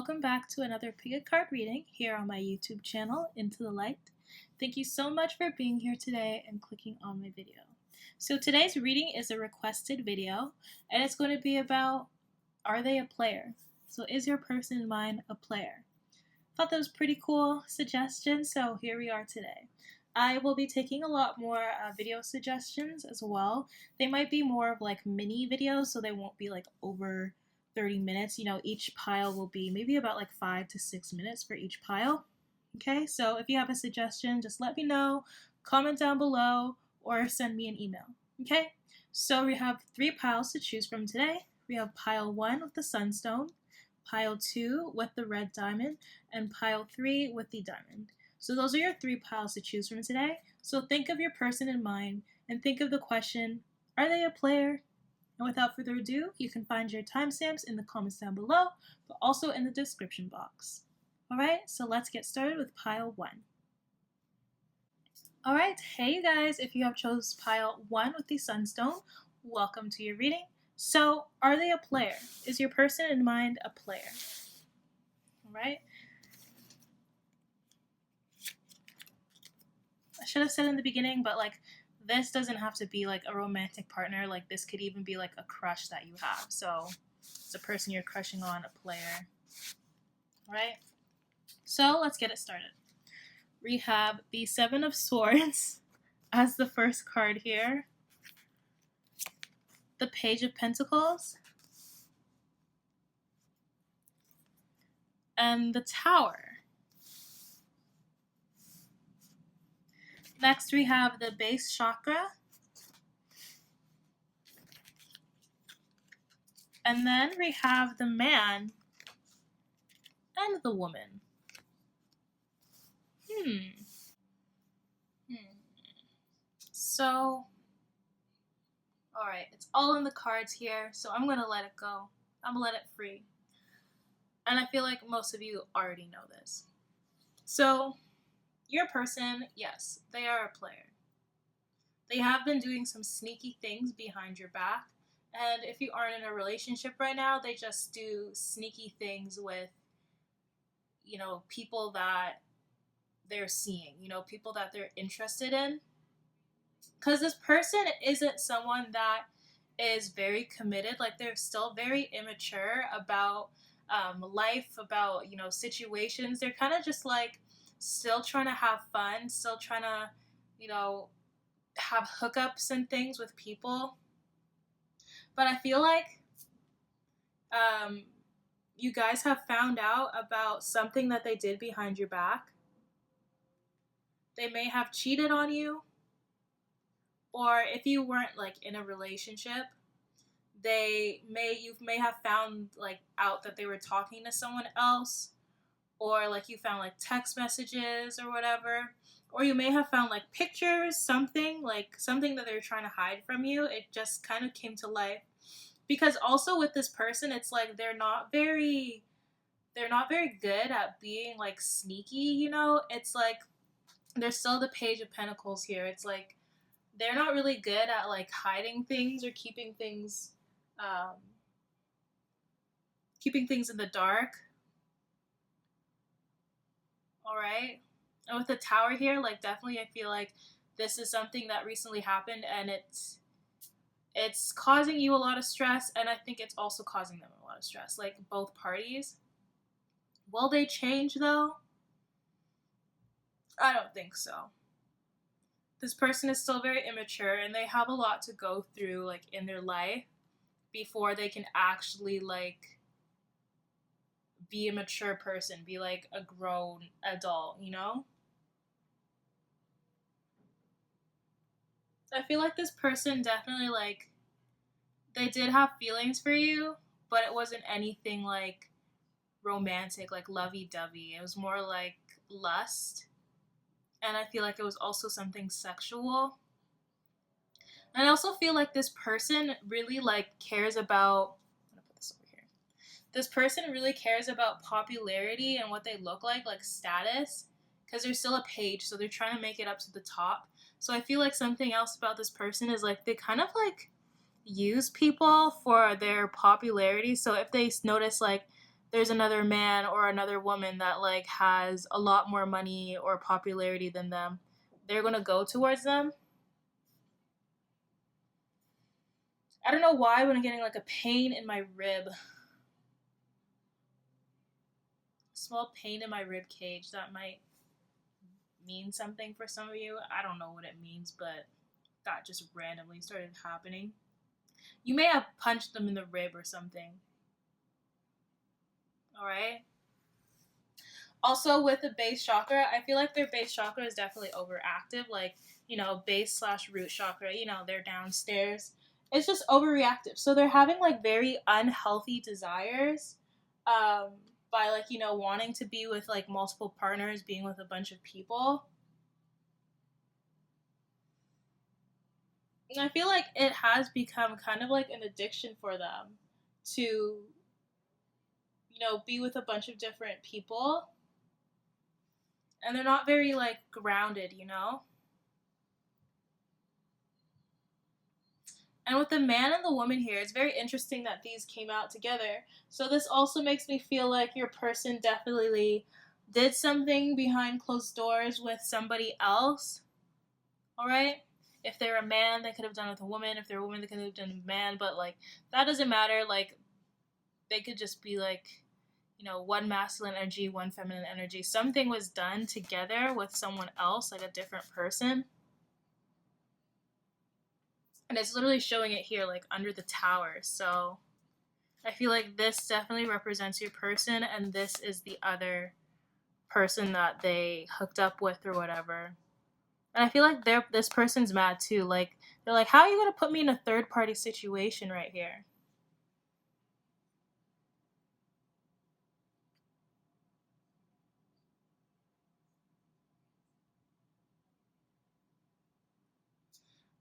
welcome back to another pick a card reading here on my YouTube channel, Into the Light. Thank you so much for being here today and clicking on my video. So today's reading is a requested video, and it's going to be about, are they a player? So is your person in mind a player? Thought that was pretty cool suggestion, so here we are today. I will be taking a lot more video suggestions as well. They might be more of like mini videos, so they won't be like over 30 minutes. You know, each pile will be maybe about like 5 to 6 minutes for each pile. Okay, so if you have a suggestion, just let me know, comment down below, or send me an email. Okay, so we have 3 piles to choose from today. We have pile 1 with the sunstone, pile 2 with the red diamond, and pile 3 with the diamond. So those are your 3 piles to choose from today. So think of your person in mind and think of the question, are they a player? And without further ado, you can find your timestamps in the comments down below, but also in the description box. Alright, so let's get started with pile 1. Alright, hey you guys, if you have chose pile 1 with the sunstone, welcome to your reading. So, are they a player? Is your person in mind a player? Alright. I should have said in the beginning, but like, this doesn't have to be like a romantic partner. Like, this could even be like a crush that you have. So it's a person you're crushing on, a player. Right? So let's get it started. We have the 7 of Swords as the first card here. The Page of Pentacles. And the Tower. Next, we have the base chakra. And then we have the man and the woman. So, alright, it's all in the cards here, so I'm going to let it go. I'm going to let it free. And I feel like most of you already know this. So, your person, yes, they are a player. They have been doing some sneaky things behind your back. And if you aren't in a relationship right now, they just do sneaky things with, you know, people that they're seeing, you know, people that they're interested in. Because this person isn't someone that is very committed. Like, they're still very immature about life, about, you know, situations. They're kind of just like, still trying to have fun, still trying to, you know, have hookups and things with people. But I feel like you guys have found out about something that they did behind your back. They may have cheated on you, or if you weren't like in a relationship, you may have found like out that they were talking to someone else. Or like you found like text messages or whatever. Or you may have found like pictures, something that they're trying to hide from you. It just kind of came to life. Because also with this person, it's like they're not very good at being like sneaky, you know? It's like there's still the Page of Pentacles here. It's like they're not really good at like hiding things or keeping things in the dark. Alright, and with the Tower here, like definitely I feel like this is something that recently happened and it's causing you a lot of stress, and I think it's also causing them a lot of stress, like both parties. Will they change though? I don't think so. This person is still very immature and they have a lot to go through like in their life before they can actually like be a mature person, be like a grown adult, you know? I feel like this person definitely like, they did have feelings for you, but it wasn't anything like romantic, like lovey-dovey. It was more like lust. And I feel like it was also something sexual. And I also feel like this person really like cares about, this person really cares about popularity and what they look like status, because they're still a page, so they're trying to make it up to the top. So I feel like something else about this person is like they kind of like use people for their popularity. So if they notice like there's another man or another woman that like has a lot more money or popularity than them, they're gonna go towards them. I don't know why, but I'm getting like a pain in my rib. Small pain in my rib cage. That might mean something for some of you. I don't know what it means, but that just randomly started happening. You may have punched them in the rib or something. Alright? Also, with the base chakra, I feel like their base chakra is definitely overactive. Like, base slash root chakra, they're downstairs. It's just overreactive. So they're having like very unhealthy desires by like, wanting to be with like multiple partners, being with a bunch of people. And I feel like it has become kind of like an addiction for them to, be with a bunch of different people. And they're not very like grounded. And with the man and the woman here, it's very interesting that these came out together. So this also makes me feel like your person definitely did something behind closed doors with somebody else. Alright? If they're a man, they could have done it with a woman. If they're a woman, they could have done it with a man. But like, that doesn't matter. Like, they could just be like, one masculine energy, one feminine energy. Something was done together with someone else, like a different person. And it's literally showing it here, like under the tower. So I feel like this definitely represents your person, and this is the other person that they hooked up with or whatever. And I feel like this person's mad too. Like, they're like, how are you going to put me in a third party situation right here?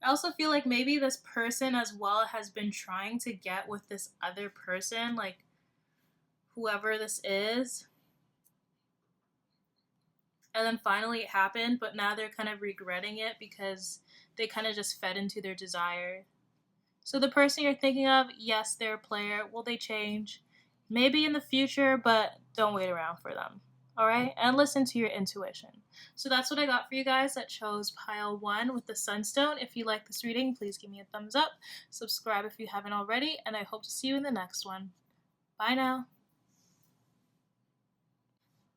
I also feel like maybe this person as well has been trying to get with this other person, like whoever this is. And then finally it happened, but now they're kind of regretting it because they kind of just fed into their desire. So the person you're thinking of, yes, they're a player. Will they change? Maybe in the future, but don't wait around for them. All right? And listen to your intuition. So that's what I got for you guys that chose pile 1 with the Sunstone. If you like this reading, please give me a thumbs up. Subscribe if you haven't already, and I hope to see you in the next one. Bye now.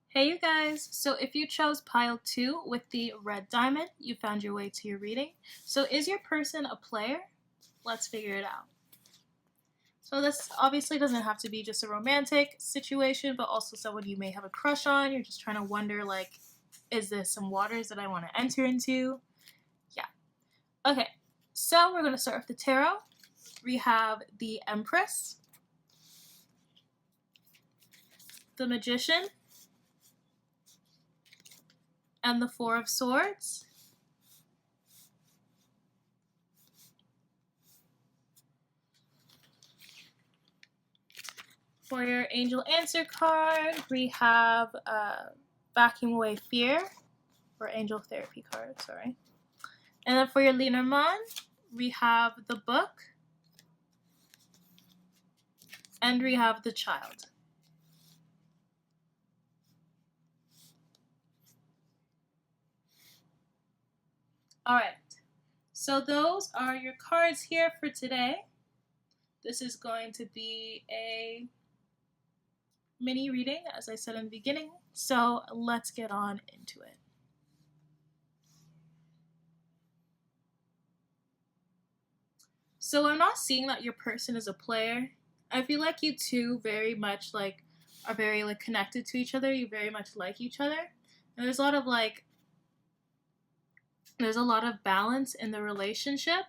Hey you guys, so if you chose pile 2 with the red diamond, you found your way to your reading. So is your person a player? Let's figure it out. So this obviously doesn't have to be just a romantic situation, but also someone you may have a crush on. You're just trying to wonder, like, is this some waters that I want to enter into? Yeah. Okay, so we're going to start with the tarot. We have the Empress, the Magician, and the Four of Swords. For your angel answer card, we have Backing Away Fear, or angel therapy card, sorry. And then for your Lenormand, we have the Book, and we have the Child. Alright, so those are your cards here for today. This is going to be a mini reading, as I said in the beginning, so let's get on into it. So I'm not seeing that your person is a player. I feel like you two very much like are very like connected to each other. You very much like each other. And there's a lot of balance in the relationship.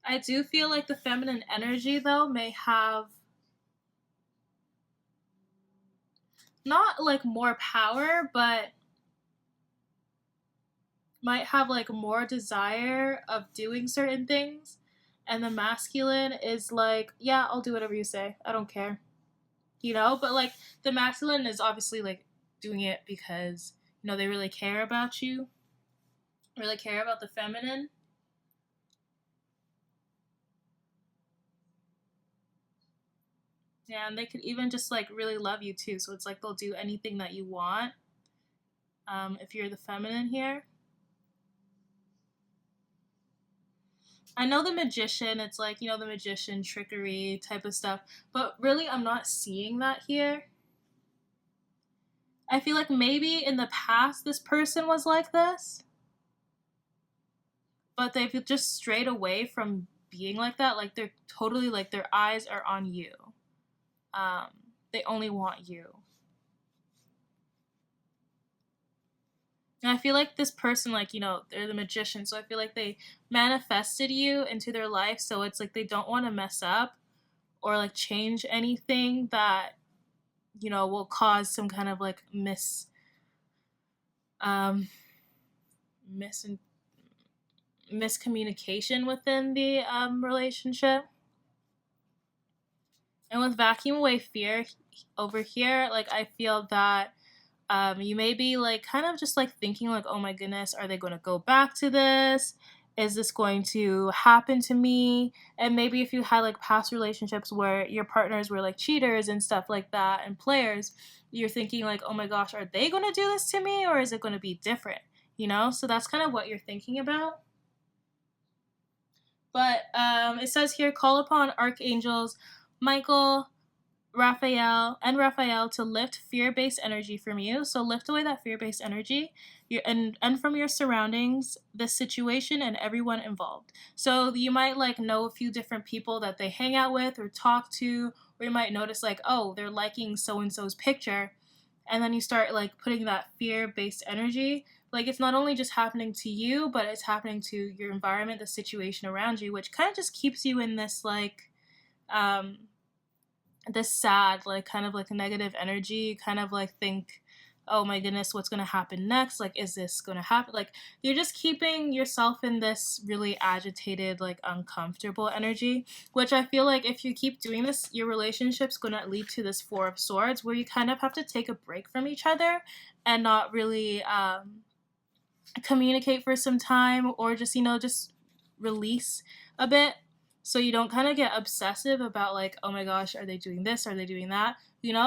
I do feel like the feminine energy though may have not like more power, but might have like more desire of doing certain things, and the masculine is like, yeah, I'll do whatever you say, I don't care, but like the masculine is obviously like doing it because they really care about you, really care about the feminine. Yeah, and they could even just like really love you too. So it's like they'll do anything that you want. If you're the feminine here. I know the magician, it's like, the magician trickery type of stuff, but really I'm not seeing that here. I feel like maybe in the past this person was like this, but they've just strayed away from being like that. Like they're totally like their eyes are on you. Um, they only want you. And I feel like this person, like, they're the magician, so I feel like they manifested you into their life, so it's like they don't want to mess up or like change anything that, will cause some kind of like um, mis- miscommunication within the relationship. And with vacuum away fear over here, like I feel that you may be like kind of just like thinking like, oh my goodness, are they going to go back to this? Is this going to happen to me? And maybe if you had like past relationships where your partners were like cheaters and stuff like that and players, you're thinking like, oh my gosh, are they going to do this to me, or is it going to be different? So that's kind of what you're thinking about. But it says here, call upon archangels Michael, Raphael to lift fear-based energy from you. So lift away that fear-based energy and from your surroundings, the situation, and everyone involved. So you might like know a few different people that they hang out with or talk to, or you might notice like, oh, they're liking so-and-so's picture. And then you start like putting that fear-based energy. Like it's not only just happening to you, but it's happening to your environment, the situation around you, which kind of just keeps you in this like this sad, like kind of like negative energy, kind of like think, oh my goodness, what's going to happen next? Like, is this going to happen? Like, you're just keeping yourself in this really agitated, like uncomfortable energy, which I feel like if you keep doing this, your relationship's going to lead to this Four of Swords where you kind of have to take a break from each other and not really communicate for some time, or just, just release a bit, so you don't kind of get obsessive about like, oh my gosh, are they doing this, are they doing that,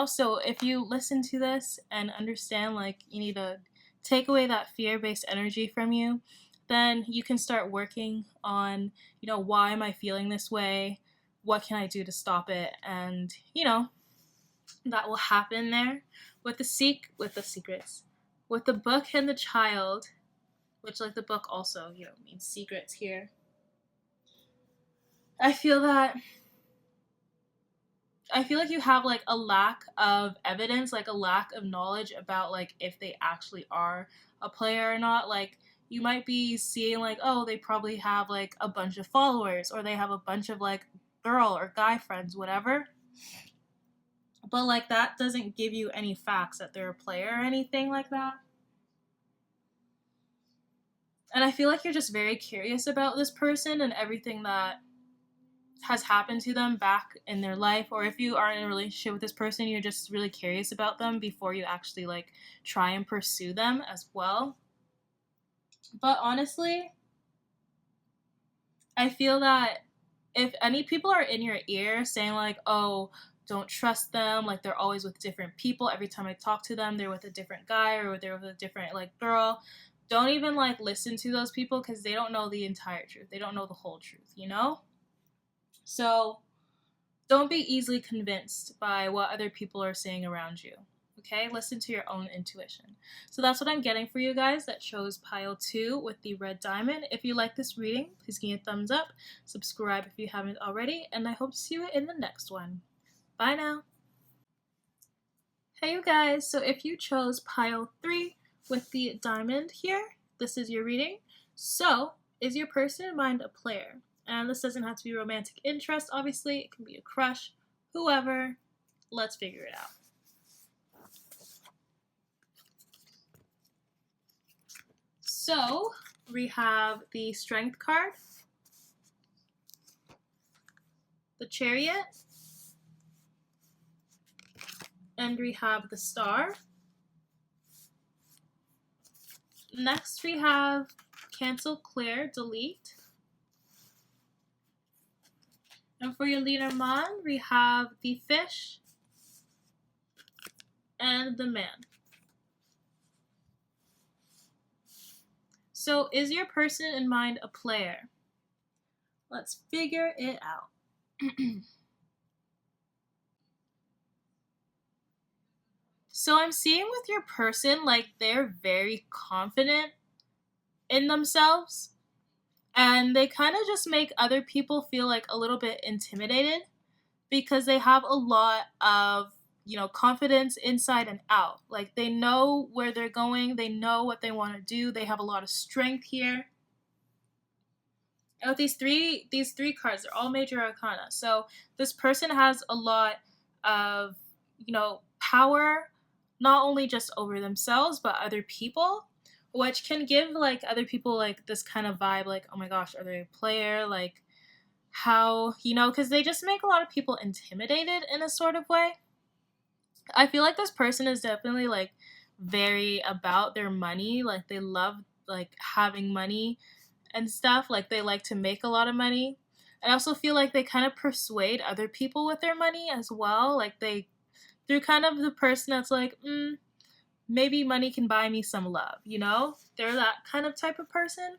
so if you listen to this and understand like you need to take away that fear-based energy from you, then you can start working on, why am I feeling this way, what can I do to stop it, and that will happen there with the secrets, with the book and the child, which like the book also, means secrets here. I feel like you have like a lack of evidence, like a lack of knowledge about like if they actually are a player or not. Like you might be seeing like, oh, they probably have like a bunch of followers, or they have a bunch of like girl or guy friends, whatever. But like that doesn't give you any facts that they're a player or anything like that. And I feel like you're just very curious about this person and everything that has happened to them back in their life, or if you are in a relationship with this person, you're just really curious about them before you actually like try and pursue them as well. But honestly, I feel that if any people are in your ear saying like, oh, don't trust them, like they're always with different people, every time I talk to them they're with a different guy or they're with a different like girl, don't even like listen to those people, because they don't know the entire truth, they don't know the whole truth, so don't be easily convinced by what other people are saying around you. Okay, listen to your own intuition. So that's what I'm getting for you guys. That shows pile 2 with the red diamond. If you like this reading, please give me a thumbs up, subscribe if you haven't already, and I hope to see you in the next one. Bye now. Hey you guys, so if you chose pile 3 with the diamond here, this is your reading. So, is your person in mind a player? And this doesn't have to be romantic interest, obviously. It can be a crush, whoever. Let's figure it out. So, we have the Strength card, the Chariot, and we have the Star. Next, we have Cancel, Clear, Delete. And for your Lenormand, we have the Fish and the Man. So is your person in mind a player? Let's figure it out. So I'm seeing with your person, like, they're very confident in themselves, and they kind of just make other people feel like a little bit intimidated because they have a lot of, confidence inside and out. Like, they know where they're going, they know what they want to do, they have a lot of strength here. And with these three cards, they're all major arcana. So this person has a lot of, power, not only just over themselves but other people, which can give like other people like this kind of vibe, like, oh my gosh, are they a player? Like, how, because they just make a lot of people intimidated in a sort of way. I feel like this person is definitely like very about their money. Like, they love like having money and stuff. Like, they like to make a lot of money. I also feel like they kind of persuade other people with their money as well. Like, they're kind of the person that's like, maybe money can buy me some love, They're that kind of type of person.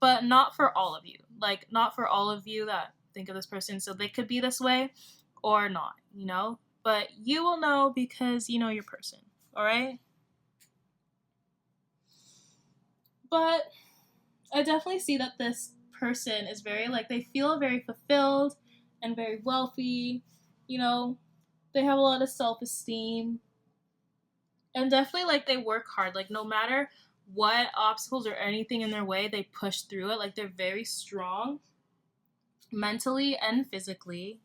But not for all of you. Like, not for all of you that think of this person. So they could be this way or not, But you will know because you know your person, all right? But I definitely see that this person is very, like, they feel very fulfilled and very wealthy, They have a lot of self-esteem. And definitely, like, they work hard. Like, no matter what obstacles or anything in their way, they push through it. Like, they're very strong mentally and physically.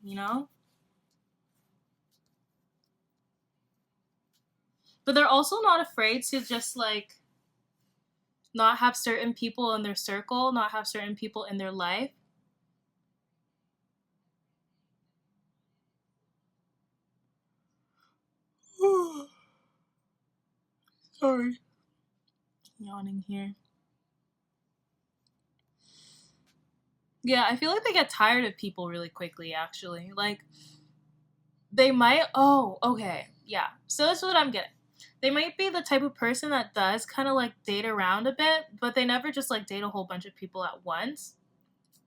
But they're also not afraid to just, like, not have certain people in their circle, not have certain people in their life. Sorry. Yawning here. Yeah, I feel like they get tired of people really quickly, actually. Like, they might. Oh, okay. Yeah. So that's what I'm getting. They might be the type of person that does kind of like date around a bit, but they never just like date a whole bunch of people at once.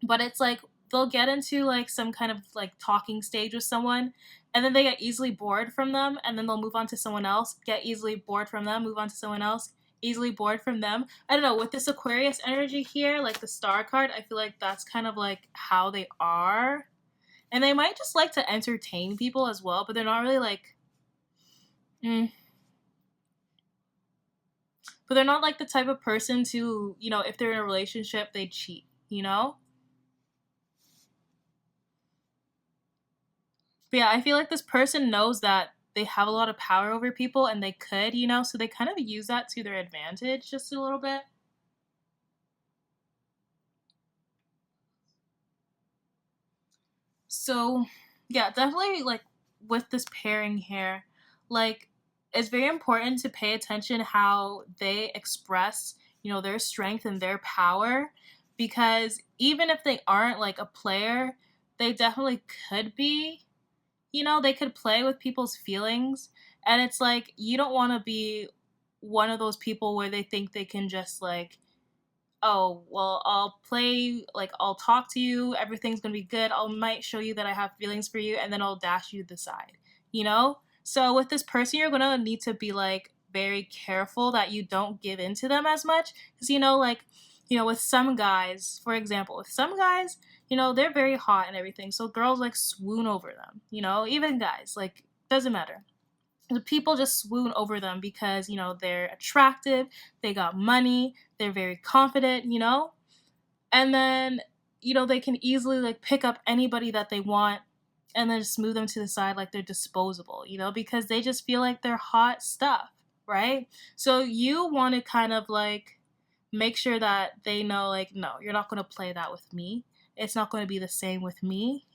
But it's like they'll get into like some kind of like talking stage with someone, and then they get easily bored from them, and then they'll move on to someone else, get easily bored from them, move on to someone else, easily bored from them. I don't know, with this Aquarius energy here, like the star card, I feel like that's kind of like how they are. And they might just like to entertain people as well, but they're not really like but they're not like the type of person to, if they're in a relationship, they cheat. But yeah, I feel like this person knows that they have a lot of power over people and they could, so they kind of use that to their advantage just a little bit. So, yeah, definitely like with this pairing here, like, it's very important to pay attention how they express, their strength and their power, because even if they aren't like a player, they definitely could be. They could play with people's feelings, and it's like you don't want to be one of those people where they think they can just like, oh, well, I'll play, like, I'll talk to you, everything's gonna be good, I might show you that I have feelings for you, and then I'll dash you to the side. So with this person, you're gonna need to be like very careful that you don't give in to them as much, because like, with some guys, for example, with some guys, they're very hot and everything, so girls like swoon over them, even guys, like, doesn't matter. The people just swoon over them because they're attractive, they got money, they're very confident. And then they can easily like pick up anybody that they want and then just move them to the side like they're disposable, because they just feel like they're hot stuff, right? So you want to kind of like make sure that they know, like, no, you're not going to play that with me, it's not going to be the same with me.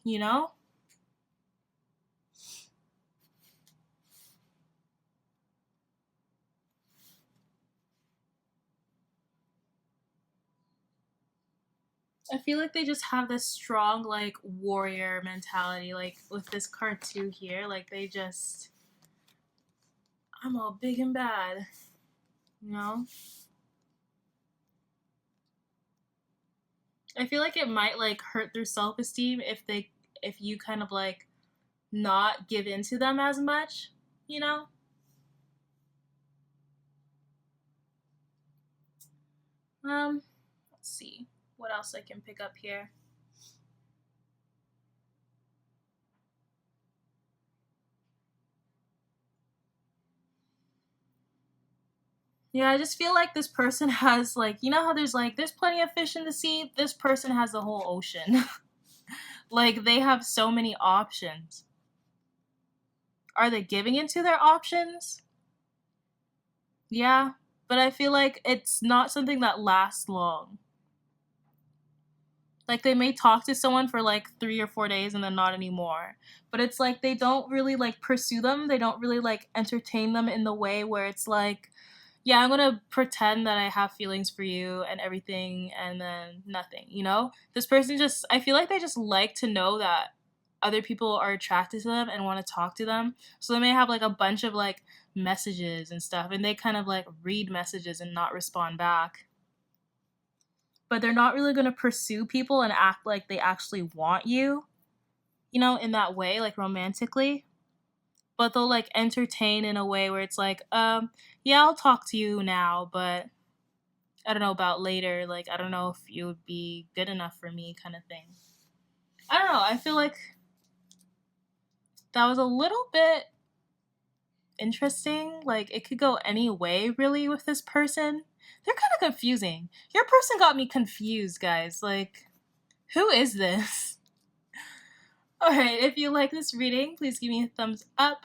I feel like they just have this strong, like, warrior mentality, like, with this card too here. Like, they just, I'm all big and bad, you know? I feel like it might, like, hurt their self-esteem if you kind of, like, not give in to them as much, you know? Let's see what else I can pick up here. Yeah, I just feel like this person has, like, you know how there's plenty of fish in the sea? This person has the whole ocean. Like, they have so many options. Are they giving into their options? Yeah, but I feel like it's not something that lasts long. Like, they may talk to someone for like 3 or 4 days and then not anymore. But it's like they don't really like pursue them. They don't really like entertain them in the way where it's like, yeah, I'm gonna pretend that I have feelings for you and everything and then nothing, you know? This person just, I feel like they just like to know that other people are attracted to them and want to talk to them. So they may have like a bunch of like messages and stuff and they kind of like read messages and not respond back. But they're not really going to pursue people and act like they actually want you, you know, in that way, like romantically. But they'll like entertain in a way where it's like, yeah, I'll talk to you now, but I don't know about later. Like, I don't know if you would be good enough for me, kind of thing. I don't know. I feel like that was a little bit interesting. Like, it could go any way, really, with this person. They're kind of confusing. Your person got me confused, guys. Like, who is this? Alright, if you like this reading, please give me a thumbs up.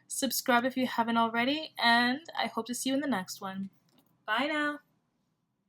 Subscribe if you haven't already, and I hope to see you in the next one. Bye now.